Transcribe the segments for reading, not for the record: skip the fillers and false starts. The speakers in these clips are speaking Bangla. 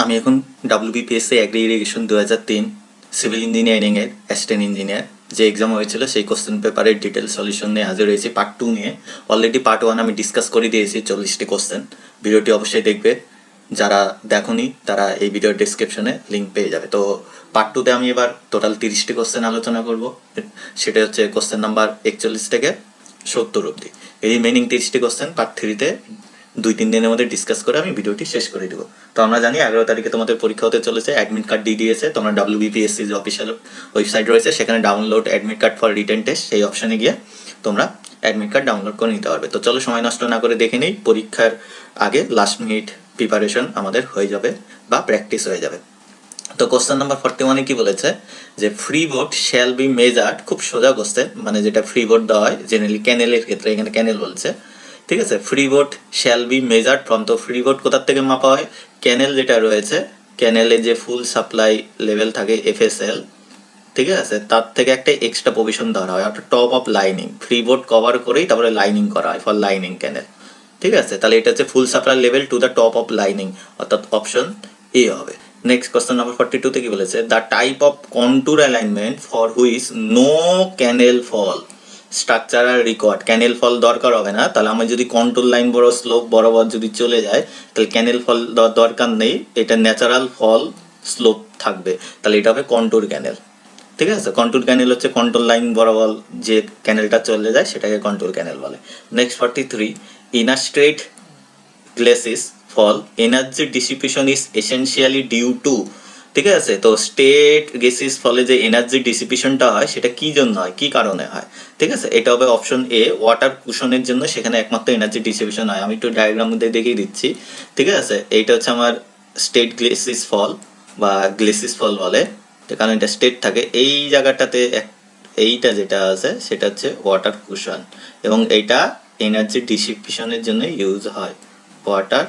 আমি এখন WBPSC অ্যাগ্রি ইরিগেশন 2003 সিভিল ইঞ্জিনিয়ারিংয়ের অ্যাসিস্ট্যান্ট ইঞ্জিনিয়ার যে এক্সাম হয়েছিল সেই কোশ্চেন পেপারের ডিটেল সলিউশন নিয়ে হাজির হয়েছি পার্ট 2 নিয়ে। অলরেডি পার্ট 1 আমি ডিসকাস করে দিয়েছি 40টি কোশ্চেন। ভিডিওটি অবশ্যই দেখবে, যারা দেখোনি তারা এই ভিডিওর ডেসক্রিপশনে লিঙ্ক পেয়ে যাবে। তো পার্ট 2তে আমি এবার টোটাল 30টি কোশ্চেন আলোচনা করব। সেটা হচ্ছে কোশ্চেন নাম্বার 41 থেকে 70 অবধি। এই রিমেনিং 30টি কোশ্চেন পার্ট 3তে 2-3 দিনের মধ্যে ডিসকাস করে আমি ভিডিওটি শেষ করে দেবো। তো আমরা জানি 11 তারিখে তোমাদের পরীক্ষা হতে চলেছে। অ্যাডমিট কার্ড দিয়ে দিয়েছে, তোমরা WBPSC যে অফিসিয়াল ওয়েবসাইট রয়েছে সেখানে download admit card for written test সেই অপশানে গিয়ে তোমরা অ্যাডমিট কার্ড ডাউনলোড করে নিতে পারবে। তো চলো সময় নষ্ট না করে দেখে নিই, পরীক্ষার আগে লাস্ট মিনিট প্রিপারেশন আমাদের হয়ে যাবে বা প্র্যাকটিস হয়ে যাবে। তো কোশ্চেন নাম্বার 41 কি বলেছে যে free boat shall be measured, খুব সোজা কোশ্চেন, মানে যেটা ফ্রি বোট দেওয়া হয় জেনারেলি ক্যানেলের ক্ষেত্রে, এখানে ক্যানেল বলছে, ঠিক আছে। Free boat shall be measured from, তো ফ্রি বোট কোথার থেকে মাপা হয়? ক্যানেল যেটা রয়েছে, ক্যানেলে যে ফুল সাপ্লাই লেভেল থাকে FSL, ঠিক আছে, তার থেকে একটা এক্সট্রা প্রভিশন দেওয়া হয়, অর্থাৎ top of lining. Free boat cover করেই তারপরে লাইনিং করা হয় ফর লাইনিং ক্যানেল, ঠিক আছে। তাহলে এটা হচ্ছে full supply level to the top of lining, অর্থাৎ অপশন এ হবে। নেক্সট কোশ্চেন নাম্বার 42 কি বলেছে? The type of contour alignment for which no canal fall structural required. Canal fall দরকার হবে না, তাহলে আমি যদি কন্টুর লাইন বড় স্লোপ বরাবর যদি চলে যায় তাহলে ক্যানেল ফল দরকার নেই, এটা ন্যাচারাল ফল স্লোপ থাকবে, তাহলে এটা হবে কন্টুর ক্যানেল, ঠিক আছে। কন্টুর ক্যানেল হচ্ছে কন্ট্রোল লাইন বরাবর যে ক্যানেলটা চলে যায় সেটাকে কন্ট্রোল ক্যানেল বলে। Next 43, in a straight glacis fall energy dissipation is essentially due to, ঠিক আছে। তো স্টেট গেসিস ফলে যে এনার্জি ডিসিপিশনটা হয় সেটা কি জন্য হয়, কি কারণে হয়, ঠিক আছে। এটা হবে অপশন এ, ওয়াটার কুশনের জন্য সেখানে একমাত্র এনার্জি ডিসিপিশন হয়। আমি একটু ডায়াগ্রাম দিয়ে দেখিয়ে দিচ্ছি, ঠিক আছে। এইটা হচ্ছে আমার স্টেট গ্লেসিস ফল বা গ্লেসিস ফল বলে, কারণ এটা স্টেট থাকে এই জায়গাটাতে। এইটা যেটা আছে সেটা হচ্ছে ওয়াটার কুশন, এবং এইটা এনার্জি ডিসিপিশনের জন্য ইউজ হয়, ওয়াটার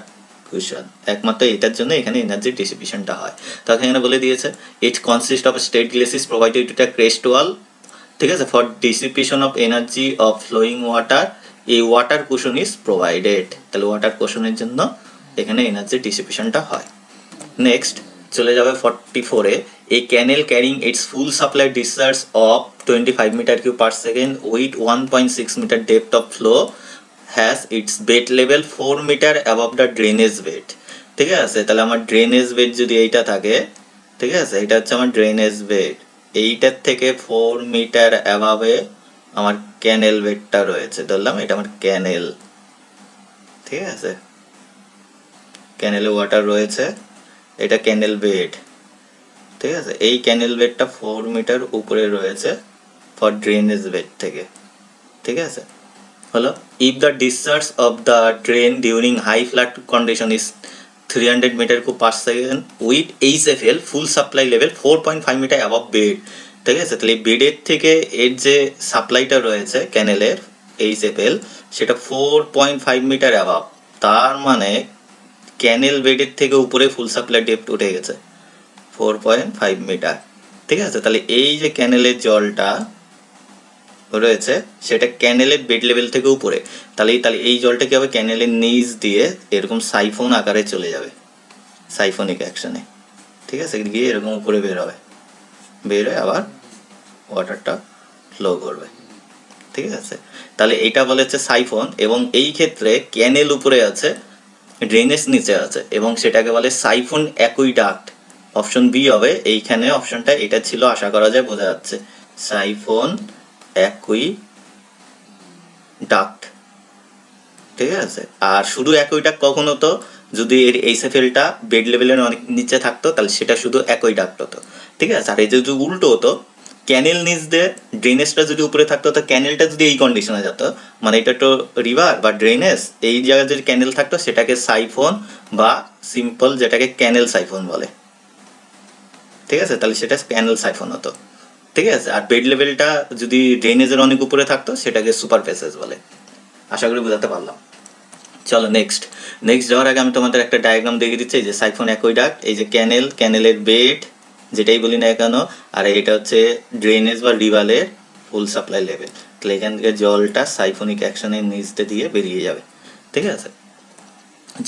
কুশন, একমাত্র এটার জন্য এখানে এনার্জি ডিসিপিশনটা হয়। তো এখানে বলে দিয়েছে it consist of state glacis provided to crest wall, ঠিক আছে, for dissipation of energy of flowing water এই ওয়াটার কুশন ইজ প্রোভাইডেড, তাহলে ওয়াটার কুশনের জন্য এখানে এনার্জি ডিসিপিশনটা হয়। নেক্সট চলে যাবে 44-এ, a canal carrying its full supply discharge of 25 metre cube per second with 1.6 metre depth of flow has its bed level 4 metre above the drainage bed, ঠিক আছে। তাহলে আমার ড্রেনেজ বেড যদি এইটা থাকে, ঠিক আছে, এটা হচ্ছে আমার ড্রেনেজ বেড, এইটার থেকে 4 মিটার অ্যাবাভে আমার ক্যানেল বেডটা রয়েছে, ধরলাম এটা আমার ক্যানেল, ঠিক আছে, ক্যানেলে ওয়াটার রয়েছে, এটা ক্যানেল বেড, ঠিক আছে। এই ক্যানেল বেডটা 4 মিটার উপরে রয়েছে ফর ড্রেনেজ বেড থেকে, ঠিক আছে। হলো, if the discharge of the drain during high flood condition is 300 metre cube per second with HFL full supply level 4.5 metre above bed, ঠিক আছে। তাহলে বেডের থেকে এর যে সাপ্লাইটা রয়েছে ক্যানেলের HFL সেটা 4.5 মিটার অ্যাবভ, তার মানে ক্যানেল বেডের থেকে উপরে ফুল সাপ্লাই ডেপথ উঠে গেছে 4.5 মিটার, ঠিক আছে। তাহলে এই যে ক্যানেলের জলটা রয়েছে সেটা ক্যানেলের বেড লেভেল থেকে উপরে, তাহলে এই জলটা কি হবে, ক্যানেলের নিচ দিয়ে এরকম সাইফোন আকারে চলে যাবে, সাইফোনিক অ্যাকশনে, ঠিক আছে, গিয়ে এরকম উপরে বের হবে, বের হয়ে আবার ওয়াটারটা ফ্লো করবে, ঠিক আছে। তাহলে এইটা বলে হচ্ছে সাইফোন, এবং এই ক্ষেত্রে ক্যানেল উপরে আছে, ড্রেনেজ নিচে আছে, এবং সেটাকে বলে সাইফোন অ্যাকুইডাক্ট। অপশন বি হবে এইখানে, অপশনটা এটা ছিল, আশা করা যায় বোঝা যাচ্ছে, সাইফোন অ্যাকুইডাক্ট, ঠিক আছে। আর শুধু অ্যাকুইডাক্ট কখন হতো, যদি এর HFL-টা বেড লেভেলের অনেক নিচে থাকতো তাহলে সেটা শুধু অ্যাকুইডাক্ট হতো, ঠিক আছে। আর এই যদি উল্টো হতো, ক্যানেল নিচ দিয়ে ড্রেনেজটা যদি উপরে থাকতো, তো ক্যানেলটা যদি এই কন্ডিশনে যেত, মানে এটা তো রিভার বা ড্রেনেজ, এই জায়গায় যদি ক্যানেল থাকতো সেটাকে সাইফোন বা সিম্পল যেটাকে ক্যানেল সাইফোন বলে, ঠিক আছে। তাহলে সেটা ক্যানেল সাইফোন হতো, ঠিক আছে। আর বেড লেভেলটা যদি ড্রেনেজের অনেক উপরে থাকতো সেটাকে সুপার প্যাসেজ বলে। আশা করি বোঝাতে পারলাম। চলো নেক্সট যাওয়ার আগে আমি তোমাদের একটা ডায়াগ্রাম দেখিয়ে দিচ্ছি, যে সাইফোন অ্যাকুইডাক্ট, এই যে ক্যানেল, ক্যানেলের বেড যেটাই বলি না কেন, আর এটা হচ্ছে ড্রেনেজ বা রিভারের ফুল সাপ্লাই লেভেল, তাহলে এখান থেকে জলটা সাইফোনিক অ্যাকশনের নিচতে দিয়ে বেরিয়ে যাবে, ঠিক আছে।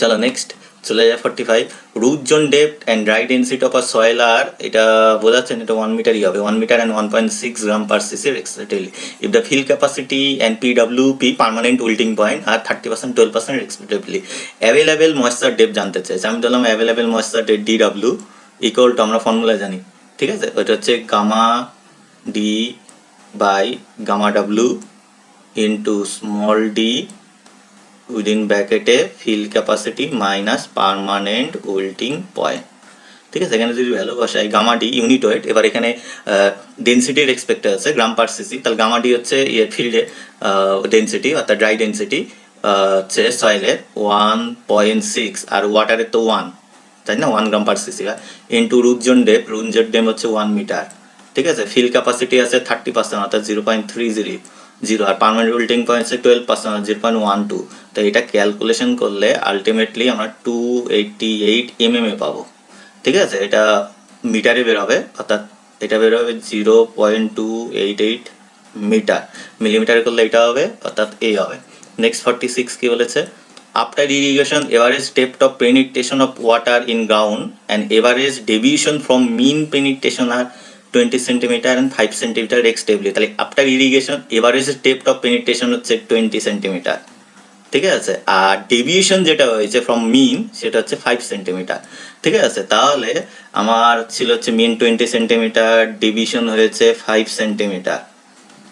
চলো নেক্সট চলে যায় 45 root zone depth and dry density of a soil আর এটা বোঝাচ্ছেন এটা 1 মিটারই হবে 1 metre and 1.6 gram per CC respectively if the field capacity and PWP permanent wilting point আর 30% 12% রেসপেক্টিভলি অ্যাভেলেবেল ময়েশ্চার ডেপথ জানতে চাইছে আমি বললাম available moisture depth DW equal to আমরা ফর্মুলা জানি ঠিক আছে ওটা হচ্ছে gamma D by gamma W into small D within ব্র্যাকেটে field capacity minus permanent wilting point ঠিক আছে এখানে যদি ভ্যালু বসাই গামা ডি ইউনিট ওয়েট এবার এখানে ডেন্সিটির এক্সপেক্টেড আছে গ্রাম পার সিসি তাহলে গামা ডি হচ্ছে ইয়ে ফিল্ডে ডেন্সিটি অর্থাৎ ড্রাই ডেন্সিটি হচ্ছে সয়েলের 1.6 আর ওয়াটারের তো 1 তাই না 1 গ্রাম পার সিসি হয় ইন্টু রুটজন ডেপ রুটজন ডেপ হচ্ছে 1 মিটার ঠিক আছে ফিল ক্যাপাসিটি আছে 30% অর্থাৎ 0.30 আর পার্মানেন্ট উইল্টিং পয়েন্ট আছে 12% 0.12 তো এটা ক্যালকুলেশন করলে আলটিমেটলি আমরা 288 এ পাবো ঠিক আছে এটা মিটারে বের হবে অর্থাৎ এটা বের হবে 0.288 মিটার মিলিমিটারে করলে এটা হবে অর্থাৎ এ হবে নেক্সট 46 কি বলেছে after irrigation average depth of penetration of water in ground and average deviation from mean penetration are 20 centimetre and 5 centimetre এক্সটেবলি তাহলে after irrigation average depth of penetration হচ্ছে 20 সেন্টিমিটার ঠিক আছে আর ডেভিয়েশন যেটা হয়েছে ফ্রম মিন সেটা হচ্ছে 5 সেন্টিমিটার ঠিক আছে তাহলে আমার ছিল হচ্ছে মিন 20 সেন্টিমিটার ডেভিয়েশন হয়েছে 5 সেন্টিমিটার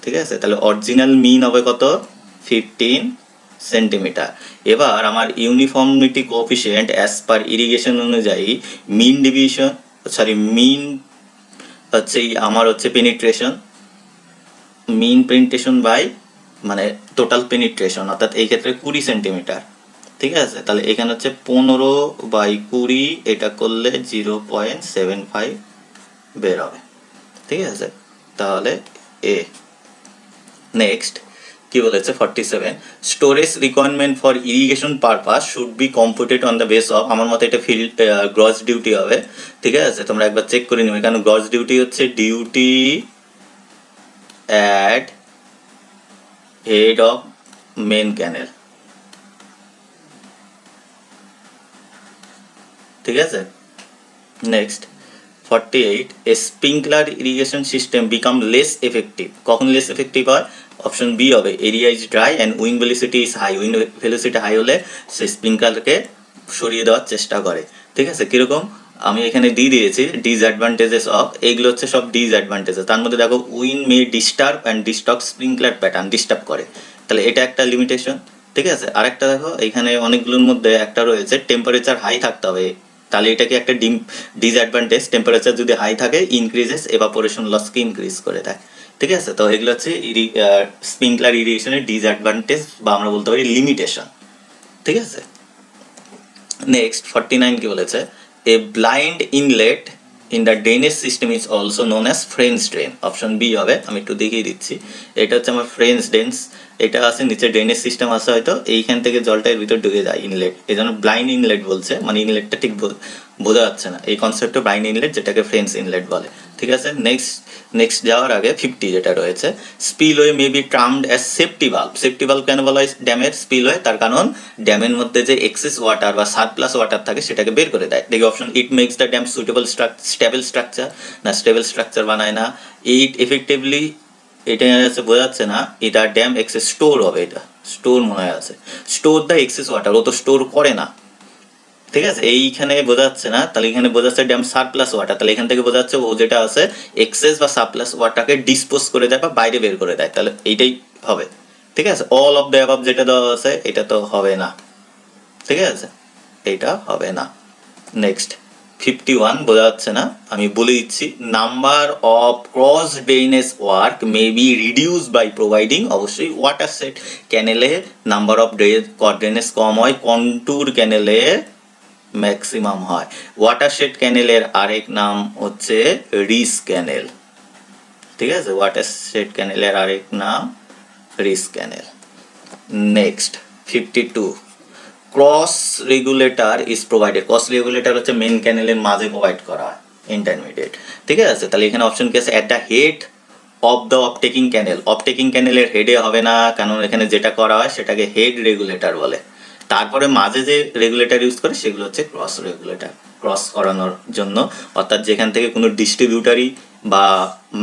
ঠিক আছে তাহলে অরিজিনাল মিন হবে কত 15 সেন্টিমিটার এবার আমার uniformity coefficient as per irrigation অনুযায়ী মিন ডেভিয়েশন মিন হচ্ছে আমার হচ্ছে পেনিট্রেশন মিন পেনিট্রেশন বাই মানে টোটাল পেনিট্রেশন অর্থাৎ এই ক্ষেত্রে 20 সেন্টিমিটার ঠিক আছে তাহলে এখানে হচ্ছে 15/20 এটা করলে 0.75 বের হবে ঠিক আছে তাহলে এ নেক্সট কি বলেছে 47 storage requirement for irrigation purpose should be computed on the base of আমার মতে এটা ফিল্ড গ্রস ডিউটি হবে ঠিক আছে তোমরা একবার চেক করে নিও এখানে গ্রস ডিউটি হচ্ছে duty at head of main canal ঠিক আছে next 48 a sprinkler irrigation system become less effective কখন লেস এফেক্টিভ হয় অপশন বি হবে area is dry and wind velocity is high wind velocity high হলে সে স্প্রিংকলারকে সরিয়ে দেওয়ার চেষ্টা করে ঠিক আছে কিরকম আমি এখানে দিয়েছি ডিসঅ্যাডভান্টেজেস অফ এইগুলো হচ্ছে সব ডিসঅ্যাডভান্টেজেস তার মধ্যে দেখো wind may disturb and distort sprinkler pattern disturb করে তাহলে এটা একটা লিমিটেশন ঠিক আছে আরেকটা দেখো এখানে অনেকগুলোর মধ্যে একটা রয়েছে টেম্পারেচার হাই থাকতে হবে তাহলে এটাকে একটা ডিসঅ্যাডভান্টেজ টেম্পারেচার যদি হাই থাকে ইনক্রিজেস এভাপোরেশন লসকে ইনক্রিজ করে দেয় ঠিক আছে তো এগুলো হচ্ছে স্প্রিংকলার ইরিগেশনের ডিসঅ্যাডভান্টেজ বা আমরা বলতে পারি লিমিটেশন ঠিক আছে নেক্সট 49 কি বলেছে a blind inlet in the drainage system is also known as French drain option B হবে আমি একটু দেখিয়ে দিচ্ছি এটা হচ্ছে আমার ফ্রেঞ্চ ড্রেন এটা আছে নিচে ড্রেনেজ সিস্টেম আছে হয়তো এইখান থেকে জলটা এর ভিতর ঢুকে যায় ইনলেট এই জন্য ব্লাইন্ড ইনলেট বলছে মানে ইনলেটটা ঠিক বোঝা যাচ্ছে না এই কনসেপ্টটা ব্লাইন্ড ইনলেট যেটাকে ফ্রেঞ্চ ইনলেট বলে ঠিক আছে নেক্সট যাওয়ার আগে 50 যেটা রয়েছে spillway may be termed as safety valve কেন বলা হয় ড্যামের স্পিলওয়ে তার কারণ ড্যামের মধ্যে যে এক্সেস ওয়াটার বা সারপ্লাস ওয়াটার থাকে সেটাকে বের করে দেয় দেখি option it makes the dam suitable stable structure না স্টেবল স্ট্রাকচার বানায় না ইট এফেক্টিভলি এটা বোঝা যাচ্ছে না এটা ড্যাম এক্সেস স্টোর হবে এটা স্টোর মনে হয় আছে স্টোর দ্য এক্সেস ওয়াটার ও তো স্টোর করে না ঠিক আছে এইখানে বোঝা যাচ্ছে না তাহলে এখানে বোঝা যাচ্ছে ড্যাম সারপ্লাস ওয়াটার তাহলে এখান থেকে বোঝা যাচ্ছে ও যেটা আছে এক্সেস বা সারপ্লাস ওয়াটারকে ডিসপোজ করে দেয় বা বাইরে বের করে দেয় তাহলে এইটাই হবে ঠিক আছে অল অফ দ্য অ্যাবাভ যেটা দেওয়া আছে এটা তো হবে না ঠিক আছে এটা হবে না নেক্সট 51 বোঝা যাচ্ছে না আমি বলে দিচ্ছি number of cross drainage work may be reduce by providing অবশ্যই ওয়াটার সেট ক্যানেলে নাম্বার অফ ড্রেনেজ কম হয় কন্টুর ক্যানেলে ম্যাক্সিমাম হয় ওয়াটার শেড ক্যানেলের আরেক নাম হচ্ছে রিস ক্যানেল ঠিক আছে ওয়াটার শেড ক্যানেলের আরেক নাম ridge canal next 52 cross regulator is provided cross regulator হচ্ছে মেন ক্যানেলের মাঝে প্রোভাইড করা হয় ইন্টারমিডিয়েট ঠিক আছে তাহলে এখানে অপশন কি আছে at the head of the offtaking ক্যানেলের হেডে হবে না কারণ এখানে যেটা করা হয় সেটাকে হেড রেগুলেটর বলে তারপরে মাঝে যে রেগুলেটর ইউজ করে সেগুলো হচ্ছে ক্রস রেগুলেটর, ক্রস করানোর জন্য, অর্থাৎ যেখান থেকে কোনো ডিস্ট্রিবিউটারি বা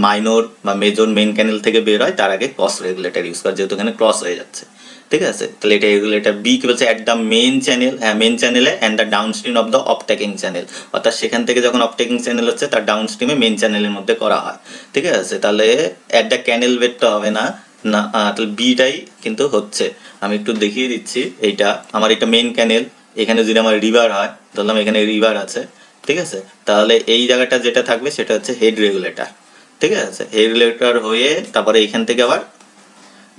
মাইনর বা মেজর মেন ক্যানেল থেকে বের হয় তার আগে ক্রস রেগুলেটর ইউজ করে, যেহেতু এখানে ক্রস হয়ে যাচ্ছে। ঠিক আছে, তাহলে এটা রেগুলেটর বি কি বলছে, অ্যাট দ্য মেন চ্যানেল, হ্যাঁ মেন চ্যানেলে and the downstream of the offtaking channel, অর্থাৎ সেখান থেকে যখন অপটেকিং চ্যানেল হচ্ছে তার ডাউন স্ট্রিমে মেন চ্যানেলের মধ্যে করা হয়। ঠিক আছে, তাহলে অ্যাট দ্য ক্যানেল বেডটা হবে না, না তাহলে বিটাই কিন্তু হচ্ছে। আমি একটু দেখিয়ে দিচ্ছি, এইটা আমার এটা মেন ক্যানেল, এখানে যদি আমার রিভার হয়, ধরলাম এখানে রিভার আছে, ঠিক আছে, তাহলে এই জায়গাটা যেটা থাকবে সেটা হচ্ছে হেড রেগুলেটর। ঠিক আছে, হেড রেগুলেটর হয়ে তারপরে এখান থেকে আবার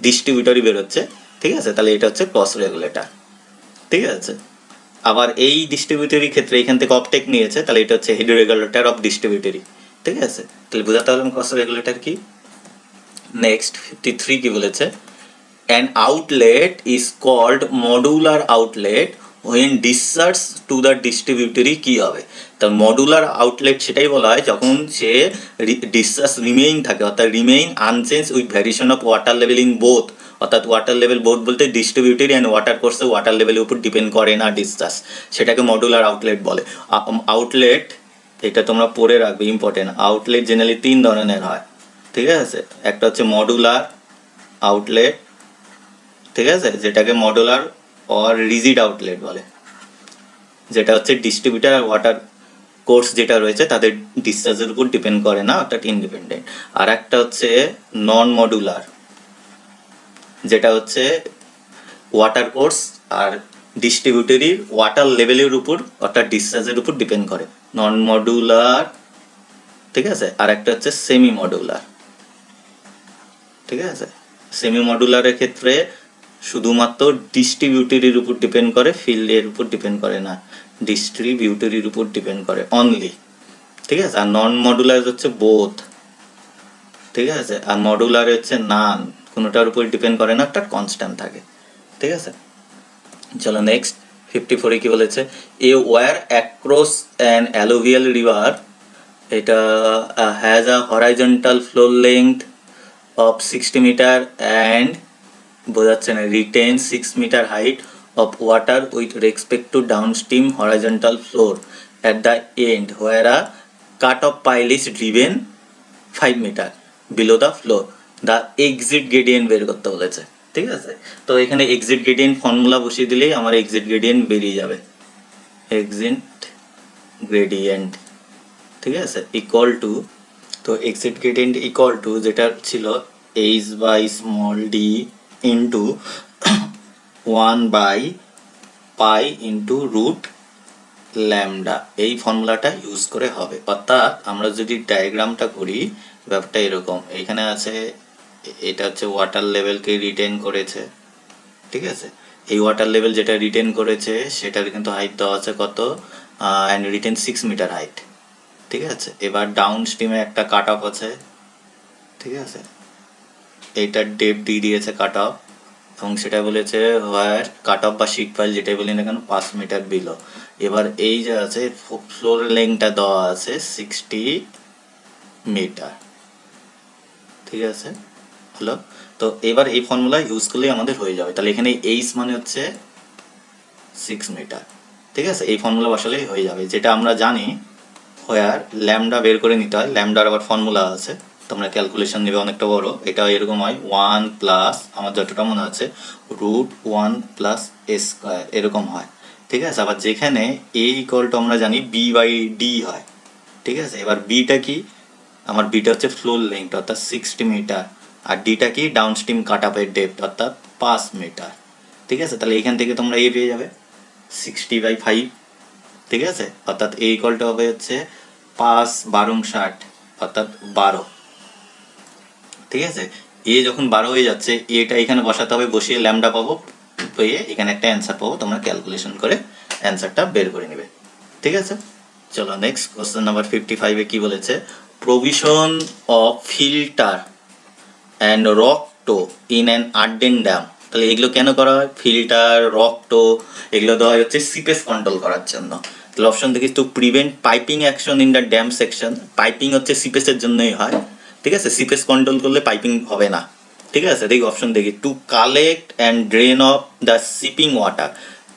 ডিস্ট্রিবিউটরই বেরোচ্ছে। ঠিক আছে, তাহলে এটা হচ্ছে ক্রস রেগুলেটর। ঠিক আছে, আবার এই ডিস্ট্রিবিউটরি ক্ষেত্রে এখান থেকে অপটেক নিয়েছে, তাহলে এটা হচ্ছে হেড রেগুলেটর অফ ডিস্ট্রিবিউটরি। ঠিক আছে, তাহলে বোঝাতে পারলাম ক্রস রেগুলেটর কি। নেক্সট 53 কি বলেছে, an outlet is called modular outlet when discharge to the distributary কি হবে, তার মডুলার আউটলেট সেটাই বলা হয় যখন সে ডিসচার্জ রিমেইন থাকে, অর্থাৎ remain unchange with variation of water level in both, অর্থাৎ ওয়াটার লেভেল বোথ বলতে ডিস্ট্রিবিউটরি অ্যান্ড ওয়াটার কোর্সে ওয়াটার লেভেলের উপর ডিপেন্ড করে না ডিসচার্জ, সেটাকে মডুলার আউটলেট বলে। আউটলেট এটা তোমরা পড়ে রাখবে, ইম্পর্টেন্ট। আউটলেট জেনারেলি 3 ধরনের হয়। ঠিক আছে, একটা হচ্ছে মডুলার আউটলেট, ঠিক আছে, যেটাকে মডুলার অর রিজিড আউটলেট বলে, যেটা হচ্ছে ডিস্ট্রিবিউটার আর ওয়াটার কোর্স যেটা রয়েছে তাদের ডিসচার্জের উপর ডিপেন্ড করে না, অর্থাৎ ইন্ডিপেন্ডেন্ট। আর একটা হচ্ছে নন মডুলার, যেটা হচ্ছে ওয়াটার কোর্স আর ডিস্ট্রিবিউটরির ওয়াটার লেভেলের উপর অর্থাৎ ডিসচার্জের উপর ডিপেন্ড করে, নন মডুলার। ঠিক আছে, আর একটা হচ্ছে সেমি মডুলার। ঠিক আছে, সেমি মডুলারের ক্ষেত্রে শুধুমাত্র ডিস্ট্রিবিউটরির উপর ডিপেন্ড করে, ফিল্ডের উপর ডিপেন্ড করে না, ডিস্ট্রিবিউটরির উপর ডিপেন্ড করে অনলি। ঠিক আছে, আর নন মডুলার হচ্ছে বোথ। ঠিক আছে, আর মডুলার হচ্ছে নান, কোনোটার উপর ডিপেন্ড করে না, একটা কনস্ট্যান্ট থাকে। ঠিক আছে, চলো নেক্সট 54 কি বলেছে, a weir across an alluvial river, এটা has a horizontal floor length of 60 metre and বোঝাচ্ছে না retain 6 metre height of water with respect to downstream horizontal floor at the end where a cut off pile is driven 5 metre below the floor, the exit gradient বের করতে বলেছে। ঠিক আছে, তো এখানে এক্সিট গ্রেডিয়েন্ট ফর্মুলা বসিয়ে দিলেই আমার এক্সিট গ্রেডিয়েন্ট বেরিয়ে যাবে। এক্সিট গ্রেডিয়েন্ট, ঠিক আছে, ইকুয়াল টু, তো এক্সিট গ্রেডিয়েন্ট ইকুয়াল টু যেটা ছিল H by small D into 1 by pi into root lambda, এই ফর্মুলাটা ইউজ করে হবে। অর্থাৎ আমরা যদি ডায়াগ্রামটা করি ব্যাপারটা এরকম, এইখানে আছে এটা হচ্ছে ওয়াটার লেভেলকে রিটেন করেছে। ঠিক আছে, এই ওয়াটার লেভেল যেটা রিটেন করেছে সেটার কিন্তু হাইট দেওয়া আছে কত, অ্যান্ড রিটেন 6 মিটার হাইট। ঠিক আছে, এবার ডাউন স্ট্রিমে একটা কাট অফ আছে। ঠিক আছে, এইটার ডেপ দিয়ে দিয়েছে কাট অফ, এবং সেটা বলেছে হোয়ার কাট অফ বা শিট ফাইল যেটাই বলি না কেন 5 মিটার বিলো। এবার এই যে আছে ফ্লোর লেংথটা দেওয়া আছে 60 মিটার। ঠিক আছে, হলো, তো এবার এই ফর্মুলা ইউজ করলেই আমাদের হয়ে যাবে। তাহলে এখানে এইচ মানে হচ্ছে 6 মিটার। ঠিক আছে, এই ফর্মুলা বসালেই হয়ে যাবে, যেটা আমরা জানি হোয়ার ল্যামডা বের করে নিতে হয়, ল্যামডার আবার ফর্মুলা আছে, তোমরা ক্যালকুলেশন নেবে অনেকটা বড়, এটা এরকম হয় 1 প্লাস আমার যতটা মনে আছে রুট 1 প্লাস এ স্কোয়ার এরকম হয়। ঠিক আছে, আবার যেখানে এ ইকুয়াল টু আমরা জানি বি বাই ডি হয়। ঠিক আছে, এবার বিটা কি, আমার বিটা হচ্ছে ফ্লোর লেংথ অর্থাৎ 60 মিটার, আর ডিটা কি ডাউন স্ট্রিম কাট আপের ডেপথ অর্থাৎ 5 মিটার। ঠিক আছে, তাহলে এখান থেকে তোমরা এ পেয়ে যাবে 60/5। ঠিক আছে, অর্থাৎ এ ইকুয়ালটা হবে হচ্ছে 5 12 60 অর্থাৎ 12। ঠিক আছে, এ যখন 12 হয়ে যাচ্ছে এটা এখানে বসাতে হবে, বসিয়ে ল্যামডা পাবো, পেয়ে এখানে একটা অ্যান্সার পাবো, তোমরা ক্যালকুলেশন করে অ্যান্সারটা বের করে নেবে। ঠিক আছে, চলো নেক্সট কোশ্চেন নাম্বার 55 কি বলেছে, provision of filter and rock toe in an earthen dam. তাহলে এগুলো কেন করা হয়, ফিল্টার রকটো এগুলো দেওয়া হয় হচ্ছে সিপেজ কন্ট্রোল করার জন্য। তাহলে অপশন দেখিস, to prevent piping action in the dam section, piping হচ্ছে সিপেজের জন্যই হয়। ঠিক আছে, সিপেজ কন্ট্রোল করলে পাইপিং হবে না। ঠিক আছে, দেখি অপশন দেখি, to collect and drain of the seeping water,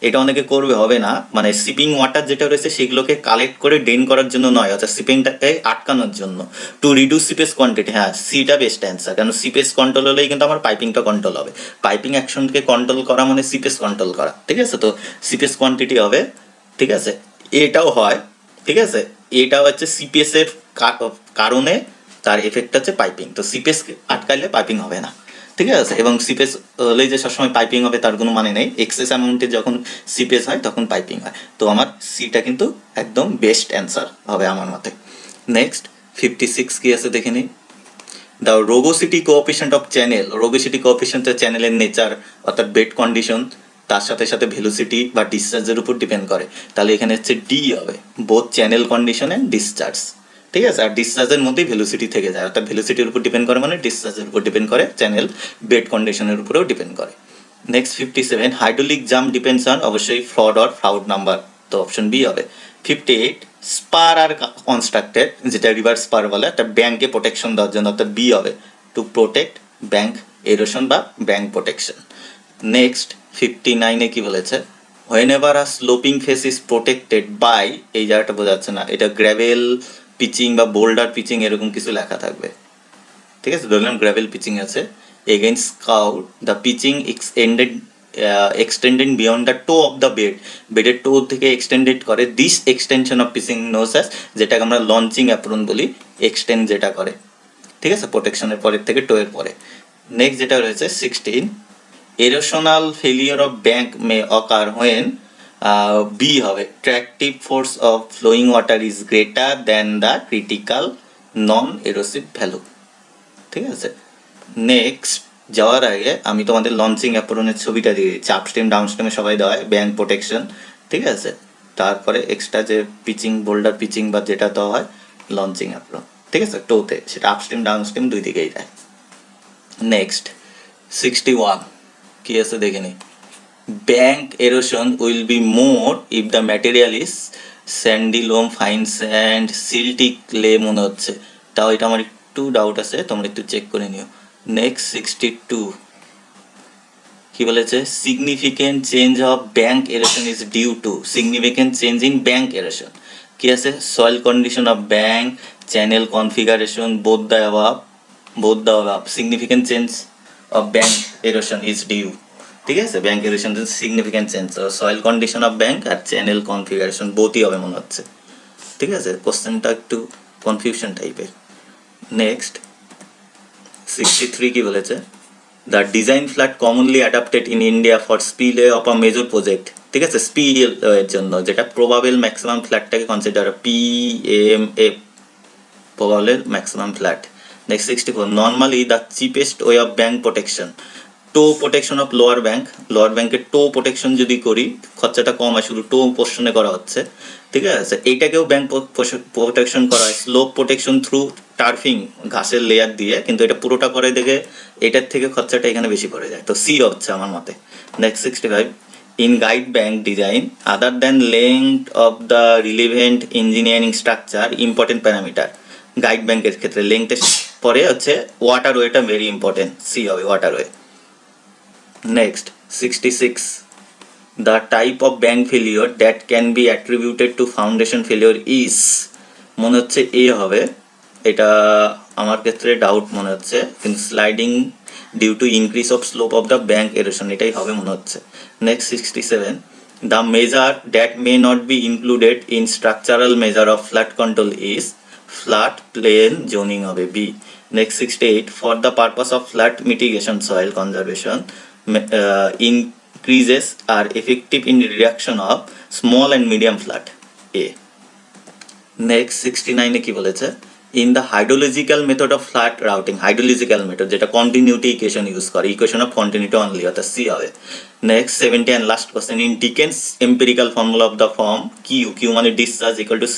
এটা অনেকে করবে, হবে না, মানে সিপিং ওয়াটার যেটা রয়েছে সেগুলোকে কালেক্ট করে ড্রেন করার জন্য নয়, অর্থাৎ সিপিংটাকে আটকানোর জন্য, টু রিডিউস সিপেজ কোয়ান্টিটি। হ্যাঁ, সিটা বেস্ট অ্যান্সার, কারণ সিপেজ কন্ট্রোল হলেই কিন্তু আমার পাইপিংটা কন্ট্রোল হবে। পাইপিং অ্যাকশনকে কন্ট্রোল করা মানে সিপেজ কন্ট্রোল করা, ঠিক আছে? তো সিপেজ কোয়ান্টিটি হবে, ঠিক আছে? এটাও হয়, ঠিক আছে? এটা হচ্ছে সিপিএস এর কারণে তার এফেক্ট হচ্ছে পাইপিং। তো সিপেস আটকাইলে পাইপিং হবে না, ঠিক আছে? এবং সিপেস হলেই যে সবসময় পাইপিং হবে তার কোনো মানে নেই। এক্সেস অ্যামাউন্টে যখন সিপেস হয় তখন পাইপিং হয়। তো আমার সিটা কিন্তু একদম বেস্ট অ্যান্সার হবে আমার মতে। নেক্সট 56 কি আছে দেখে নিই। The rugosity coefficient of channel. Rugosity coefficient হচ্ছে চ্যানেলের নেচার, অর্থাৎ বেড কন্ডিশন, তার সাথে সাথে ভেলোসিটি বা ডিসচার্জের উপর ডিপেন্ড করে। তাহলে এখানে হচ্ছে ডি হবে, both channel condition and discharge, ঠিক আছে? আর ডিসচার্জের মধ্যেই ভেলোসিটি থেকে যায়, অর্থাৎ ভেলোসিটির উপর ডিপেন্ড করে মানে ডিসচার্জের উপর ডিপেন্ড করে, চ্যানেল বেড কন্ডিশনের উপরেও ডিপেন্ড করে। Next 57, hydraulic jump depends on, অবশ্যই ফ্রড অর ফ্রাউড নাম্বার, তো অপশন বি হবে। 58, স্পার আর কনস্ট্রাক্টেড, যেটা রিভার্স স্পার বলে, একটা ব্যাংকে প্রোটেকশন দেওয়ার জন্য, অর্থাৎ বি হবে, টু প্রোটেক্ট ব্যাংক এরোশন বা ব্যাংক প্রোটেকশন। নেক্সট 59-এ কি বলেছে, whenever a sloping face is protected by, এই জায়গাটা বোঝা যাচ্ছে না, এটা গ্র্যাভেল পিচিং বা বোল্ডার পিচিং এরকম কিছু লেখা থাকবে, ঠিক আছে? ধরলাম গ্র্যাভেল পিচিং আছে। Against scout the pitching extended beyond the toe of the bed, বেডের টো থেকে এক্সটেন্ডেড করে, this extension of pitching known as, যেটাকে আমরা লঞ্চিং অ্যাপ্রন বলি, এক্সটেন্ড যেটা করে, ঠিক আছে? প্রোটেকশনের পরের থেকে টোয়ের পরে। নেক্সট যেটা রয়েছে 16, erosional failure of bank may occur when, B হবে, tractive force of flowing water is greater than the critical non erosive value, ঠিক আছে? নেক্সট যাওয়ার আগে আমি তোমাদের লঞ্চিং অ্যাপ্রনের ছবিটা দিয়ে দিচ্ছি। আপস্ট্রিম ডাউনস্ট্রিমে সবাই দেওয়া হয় ব্যাংক প্রোটেকশন, ঠিক আছে? তারপরে এক্সট্রা যে পিচিং, বোল্ডার পিচিং বা যেটা দেওয়া হয় লঞ্চিং অ্যাপ্রন, ঠিক আছে? টোতে সেটা আপস্ট্রিম ডাউনস্ট্রিম দুই দিকেই যায়। নেক্সট 61 কি আছে দেখে নিই। Bank erosion will be more if the material is Sandy লোম, ফাইন স্যান্ড, সিল্টি ক্লে মনে হচ্ছে, তাও এটা আমার একটু ডাউট আছে, তোমরা একটু চেক করে নিও। নেক্সট 62 কি বলেছে, significant change of bank erosion is due to, significant change in bank erosion কি আছে, soil condition of bank, channel configuration, both the above, significant change of bank erosion is due, ঠিক আছে? Bank erosion significant change, soil condition of bank আর চ্যানেল কনফিগারেশন বোথই হবে মনে হচ্ছে, ঠিক আছে? কোশ্চেনটা একটু কনফিউশন টাইপের। নেক্সট 63 কি বলেছে, the design flood commonly adapted in India for spillway of a major project, ঠিক আছে? স্পিলওয়ের জন্য, যেটা প্রবাবেল ম্যাক্সিমাম ফ্ল্যাটটাকে consider, PMF, probable maximum flood. Next 64, normally the cheapest way of bank protection, toe protection of lower bank, lower ব্যাংকের টো প্রোটেকশন যদি করি খরচাটা কম হয়, শুধু টো পোর্শনে করা হচ্ছে, ঠিক আছে? এইটাকেও ব্যাংক প্রোটেকশন করা হয়, স্লোপ প্রোটেকশন থ্রু টার্ফিং, ঘাসের লেয়ার দিয়ে, কিন্তু এটা পুরোটা করে দেখে এটার থেকে খরচাটা এখানে বেশি পড়ে যায়, তো সি হচ্ছে আমার মতে। Next 65, in guide bank design other than length of the relevant engineering structure important parameter, guide ব্যাংকের ক্ষেত্রে লেংথের পরে হচ্ছে ওয়াটার ওয়েটা ভেরি ইম্পর্টেন্ট, সি হবে water way. Next 66, the type of bank failure that can be attributed to foundation failure is, মনে হচ্ছে এ হবে, এটা আমার ক্ষেত্রে ডাউট মনে হচ্ছে, কিন্তু sliding due to increase of slope of the bank erosion এটাই হবে মনে হচ্ছে। Next 67, the measure that may not be included in structural measure of flood control is, flood plain zoning হবে B. Next 68, for the purpose of flood mitigation soil conservation increases are effective in reduction of small and medium flood, A. Next 69-এ কি বলেছে, in the hydrological method of flood routing, hydrological method যেটা continuity equation ইউজ করে, equation of continuity only, অর্থাৎ C হবে। Next 70 and last question, in Dickens empirical formula of the form Q মানে discharge equal to C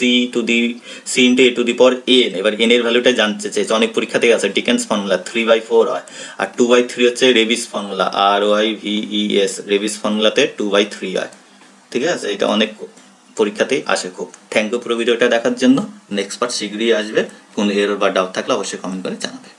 into A to the power n, এবার n এর ভ্যালুটা জানতে চেয়েছে, অনেক পরীক্ষা থেকে আছে। ডিকেন্স ফর্মুলা 3/4 হয়, আর 2/3 হচ্ছে রেভিস ফর্মুলা, RYVES, রেভিস ফর্মুলাতে 2/3 হয়, ঠিক আছে? এটা অনেক পরীক্ষাতেই আসে খুব। থ্যাংক ইউ পুরো ভিডিওটা দেখার জন্য। নেক্সট পার্ট শীঘ্রই আসবে, কোনো এরর বা ডাউট থাকলে অবশ্যই কমেন্ট করে জানাবে।